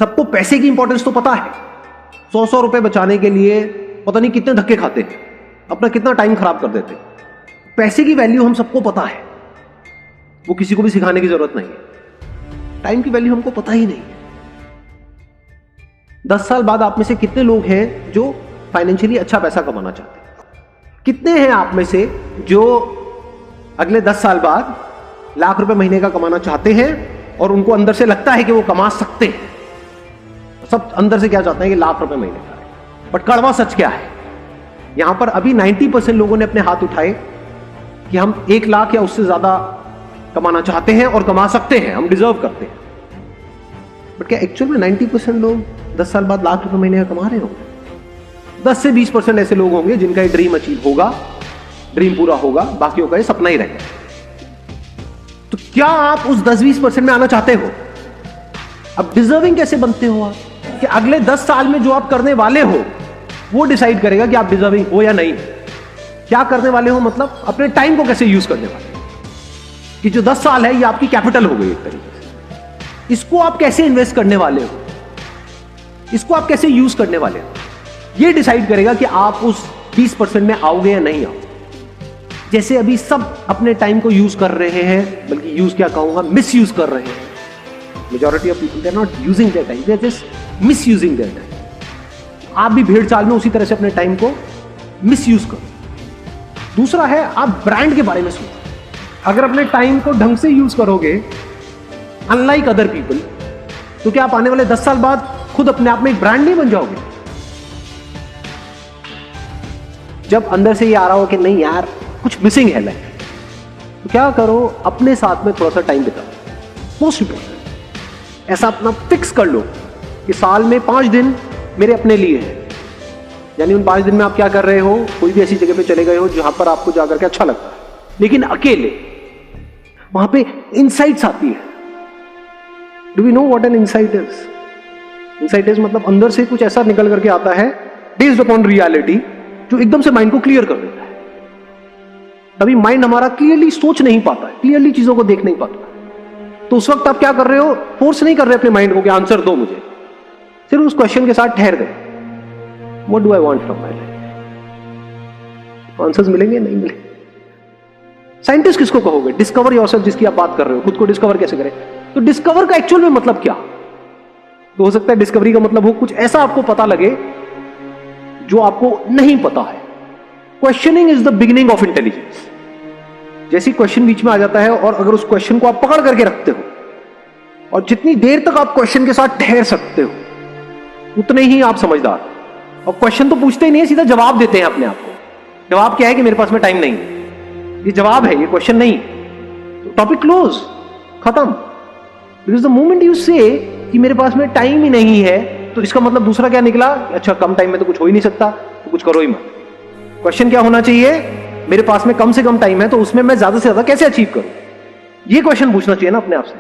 सबको पैसे की इंपॉर्टेंस तो पता है, 100 रुपए बचाने के लिए पता नहीं कितने धक्के खाते हैं, अपना कितना टाइम खराब कर देते हैं। पैसे की वैल्यू हम सबको पता है, वो किसी को भी सिखाने की जरूरत नहीं है। टाइम की वैल्यू हमको पता ही नहीं है। 10 साल बाद आप में से कितने लोग हैं जो फाइनेंशियली अच्छा पैसा कमाना चाहते हैं? कितने हैं आप में से जो अगले 10 साल बाद लाख रुपए महीने का कमाना चाहते हैं और उनको अंदर से लगता है कि वो कमा सकते हैं? सब अंदर से क्या चाहते हैं कि लाख रुपए महीने का। बट कड़वा सच क्या है? यहां पर अभी 90% लोगों ने अपने हाथ उठाए कि हम 1 लाख या उससे ज्यादा कमाना चाहते हैं और कमा सकते हैं, हम डिजर्व करते हैं। बट क्या एक्चुअल में 90% लोग 10 साल बाद लाख रुपए महीने का कमा रहे होंगे? 10 से 20% ऐसे लोग होंगे जिनका ये ड्रीम अचीव होगा, ड्रीम पूरा होगा, बाकियों का ये सपना ही रहेगा। तो क्या आप उस 10-20% में आना चाहते हो? अब डिजर्विंग कैसे बनते हो आप? कि अगले 10 साल में जो आप करने वाले हो वो डिसाइड करेगा कि आप डिजर्विंग हो या नहीं। क्या करने वाले हो मतलब अपने टाइम को कैसे यूज करने वाले हो, कि जो 10 साल है ये आपकी कैपिटल हो गई एक तरीके से। इसको आप कैसे इन्वेस्ट करने वाले हो, इसको आप कैसे यूज करने वाले हो, ये डिसाइड करेगा कि आप उस 20% में आओगे या नहीं आओगे। जैसे अभी सब अपने टाइम को यूज कर रहे हैं, बल्कि यूज क्या कहूंगा, मिस यूज कर रहे हैं। Majority of people they are not using their time, they are just misusing their time. आप भी भेड़ चाल में उसी तरह से अपने टाइम को मिस यूज करो। दूसरा है, आप ब्रांड के बारे में सोचो। अगर अपने टाइम को ढंग से यूज करोगे अनलाइक अदर पीपल, तो क्या आप आने वाले 10 साल बाद खुद अपने आप में एक ब्रांड नहीं बन जाओगे? जब अंदर से ये आ रहा हो कि नहीं यार कुछ मिसिंग है लाइफ, तो क्या करो, अपने साथ में थोड़ा सा टाइम बिताओ। मोस्ट इंपॉर्टेंट, ऐसा अपना फिक्स कर लो कि साल में 5 दिन मेरे अपने लिए हैं। यानी उन 5 दिन में आप क्या कर रहे हो? कोई भी ऐसी जगह पे चले गए हो जहां पर आपको जाकर के अच्छा लगता है, लेकिन अकेले। वहां पे इनसाइट्स आती है। Do we know what an insight is? Insight is मतलब अंदर से कुछ ऐसा निकल करके आता है बेस्ड अपॉन रियलिटी, जो एकदम से माइंड को क्लियर कर देता है। तभी माइंड हमारा क्लियरली सोच नहीं पाता है, क्लियरली चीजों को देख नहीं पाता। तो उस वक्त आप क्या कर रहे हो? फोर्स नहीं कर रहे अपने माइंड को कि आंसर दो मुझे, सिर्फ उस क्वेश्चन के साथ ठहर गए, what do I want from my life? Answers मिलेंगे? नहीं मिलेंगे। साइंटिस्ट किसको कहोगे? डिस्कवर योरसेल्फ, जिसकी आप बात कर रहे हो, खुद को डिस्कवर कैसे करें? तो डिस्कवर का एक्चुअल में मतलब क्या? तो हो सकता है डिस्कवरी का मतलब हो कुछ ऐसा आपको पता लगे जो आपको नहीं पता है। Questioning is the beginning of intelligence. जैसी क्वेश्चन बीच में आ जाता है और अगर उस क्वेश्चन को आप पकड़ करके रखते हो और जितनी देर तक आप क्वेश्चन के साथ ठहर सकते हो उतने ही आप समझदार। और क्वेश्चन तो पूछते ही नहीं, सीधा जवाब देते हैं अपने आप को। जवाब क्या है कि मेरे पास में टाइम नहीं है, ये जवाब है, ये क्वेश्चन नहीं। तो टॉपिक क्लोज, खत्म। बिकॉज द मोमेंट यू से कि मेरे पास में टाइम ही नहीं है, तो इसका मतलब दूसरा क्या निकला? अच्छा कम टाइम में तो कुछ हो ही नहीं सकता, तो कुछ करो ही मत। क्वेश्चन क्या होना चाहिए? मेरे पास में कम से कम टाइम है, तो उसमें मैं ज्यादा से ज्यादा कैसे अचीव करूं? ये क्वेश्चन पूछना चाहिए ना अपने आप से।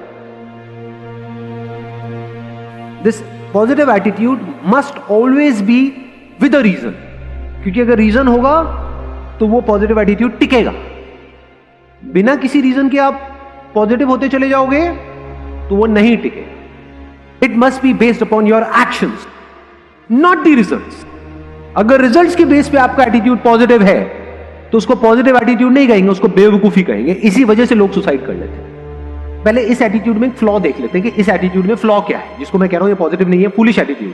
This positive attitude must always be with a reason, क्योंकि अगर रीजन होगा तो वो पॉजिटिव एटीट्यूड टिकेगा। बिना किसी रीजन के आप पॉजिटिव होते चले जाओगे तो वो नहीं टिके। It must be based upon your actions, not the results. अगर रिजल्ट्स के बेस पे आपका एटीट्यूड पॉजिटिव है तो उसको पॉजिटिव एटीट्यूड नहीं कहेंगे, उसको बेवकूफी कहेंगे। इसी वजह से लोग सुसाइड कर लेते हैं। पहले इस एटीट्यूड में एक फ्लॉ देख लेते हैं कि इस एटीट्यूड में फ्लॉ क्या है, जिसको मैं कह रहा हूं ये पॉजिटिव नहीं है, फूलिश एटीट्यूड।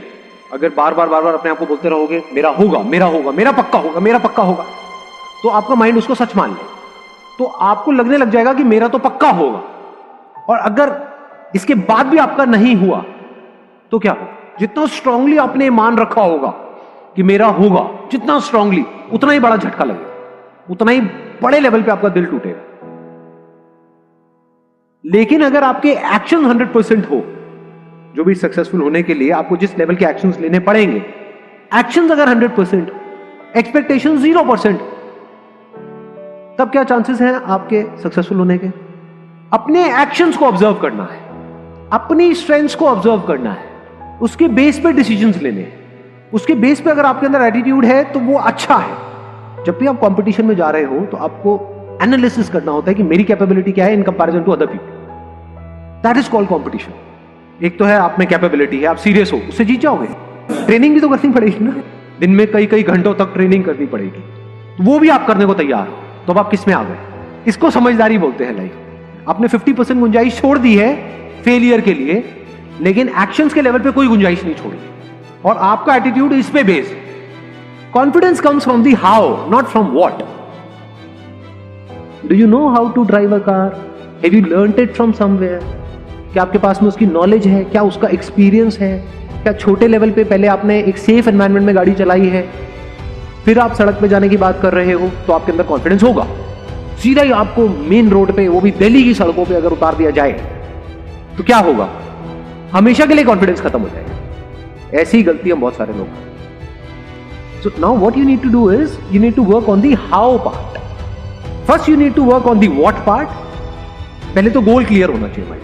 अगर बार बार अपने आप को बोलते रहोगे मेरा होगा, मेरा होगा, मेरा पक्का होगा, मेरा पक्का होगा, तो आपका माइंड उसको सच मान ले, तो आपको लगने लग जाएगा कि मेरा तो पक्का होगा। और अगर इसके बाद भी आपका नहीं हुआ तो क्या? जितना स्ट्रांगली आपने मान रखा होगा कि मेरा होगा, जितना स्ट्रांगली, उतना ही बड़ा झटका लगेगा, उतना ही बड़े लेवल पे आपका दिल टूटेगा। लेकिन अगर आपके एक्शन 100% हो, जो भी सक्सेसफुल होने के लिए आपको जिस लेवल के एक्शंस लेने पड़ेंगे, एक्शंस अगर 100%, एक्सपेक्टेशन 0%, तब क्या चांसेस हैं आपके सक्सेसफुल होने के? अपने एक्शंस को ऑब्जर्व करना है, अपनी स्ट्रेंथ्स को ऑब्जर्व करना है, उसके बेस पे डिसीजंस लेने हैं। उसके बेस पे अगर आपके अंदर एटीट्यूड है तो वो अच्छा है। जब भी आप कंपटीशन में जा रहे हो तो आपको एनालिसिस करना होता है कि मेरी कैपेबिलिटी क्या है in comparison to other people. That is called competition. एक तो है आप में कैपेबिलिटी है, आप सीरियस हो, उससे जीत जाओगे। ट्रेनिंग भी तो करनी पड़ेगी ना, दिन में कई कई घंटों तक ट्रेनिंग करनी पड़ेगी, तो वो भी आप करने को तैयार हो, तो अब आप किस में आ गए? इसको समझदारी बोलते हैं लाइफ। आपने 50% गुंजाइश छोड़ दी है फेलियर के लिए, लेकिन एक्शंस के लेवल पे कोई गुंजाइश नहीं छोड़ी, और आपका एटीट्यूड इस पे based. Confidence comes from the how, not from what. Do you know how to drive a car? Have you learned it from somewhere? क्या आपके पास में उसकी नॉलेज है? क्या उसका एक्सपीरियंस है? क्या छोटे लेवल पे पहले आपने एक सेफ एनवायरनमेंट में गाड़ी चलाई है, फिर आप सड़क पे जाने की बात कर रहे हो, तो आपके अंदर कॉन्फिडेंस होगा। सीधा ही आपको मेन रोड पे, वो भी दिल्ली की सड़कों पे अगर उतार दिया जाए तो क्या होगा? हमेशा के लिए कॉन्फिडेंस खत्म हो जाएगा। ऐसी गलती हम बहुत सारे लोग करते हैं। So now what you need to do is you need to work on the how part. First you need to work on the what part. पहले तो गोल क्लियर होना चाहिए भाई।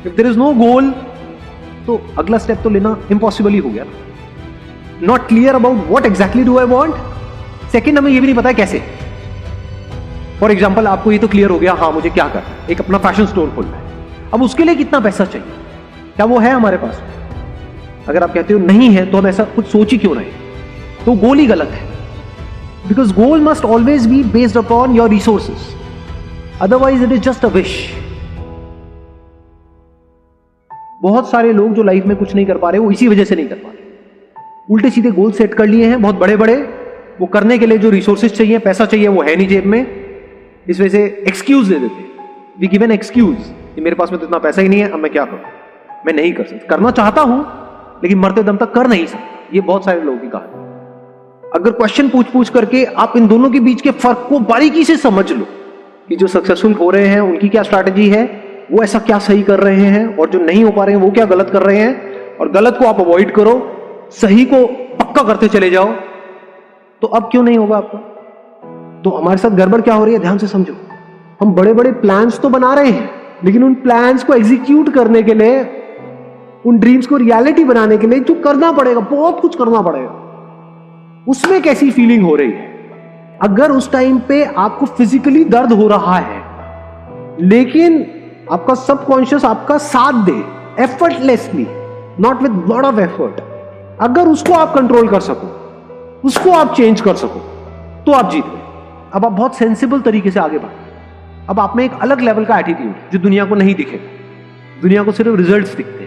If there is no goal तो अगला step तो लेना impossible ही हो गया। Not clear about what exactly do I want. Second, हमें ये भी नहीं पता है कैसे। फॉर एग्जांपल, आपको ये तो क्लियर हो गया, हाँ मुझे क्या करना है, एक अपना फैशन स्टोर खोलना है। अब उसके लिए कितना पैसा चाहिए, क्या वो है हमारे पास? अगर आप कहते हो नहीं है, तो हम ऐसा कुछ सोच ही क्यों रहे? तो गोल ही गलत है। Because goal must always be based upon your resources, otherwise it is just a wish. बहुत सारे लोग जो लाइफ में कुछ नहीं कर पा रहे, वो इसी वजह से नहीं कर पा रहे। उल्टे सीधे गोल सेट कर लिए हैं बहुत बड़े बड़े, वो करने के लिए जो रिसोर्सेज चाहिए, पैसा चाहिए, वो है नहीं जेब में। इस वजह से एक्सक्यूज दे देते, वी गिव एन एक्सक्यूज कि मेरे पास में तो इतना पैसा ही नहीं है, अब मैं क्या करूं, मैं नहीं कर सकता। करना चाहता हूं लेकिन मरते दम तक कर नहीं सकता। ये बहुत सारे लोगों की कहानी। अगर क्वेश्चन पूछ पूछ करके आप इन दोनों के बीच के फर्क को बारीकी से समझ लो कि जो सक्सेसफुल हो रहे हैं उनकी क्या स्ट्रैटेजी है, वो ऐसा क्या सही कर रहे हैं, और जो नहीं हो पा रहे हैं वो क्या गलत कर रहे हैं, और गलत को आप अवॉइड करो, सही को पक्का करते चले जाओ, तो अब क्यों नहीं होगा आपका? तो हमारे साथ गड़बड़ क्या हो रही है, ध्यान से समझो। हम बड़े बड़े प्लान्स तो बना रहे हैं, लेकिन उन प्लान्स को एग्जीक्यूट करने के लिए, उन ड्रीम्स को रियलिटी बनाने के लिए जो करना पड़ेगा, बहुत कुछ करना पड़ेगा, उसमें कैसी फीलिंग हो रही है? अगर उस टाइम पे आपको फिजिकली दर्द हो रहा है, लेकिन आपका सबकॉन्शियस आपका साथ दे effortlessly, not with lot of effort, अगर उसको आप कंट्रोल कर सको, उसको आप चेंज कर सको, तो आप जीत गए। अब आप बहुत सेंसिबल तरीके से आगे बढ़ो। अब आप में एक अलग लेवल का एटीट्यूड जो दुनिया को नहीं दिखेगा। दुनिया को सिर्फ रिजल्ट्स दिखते हैं,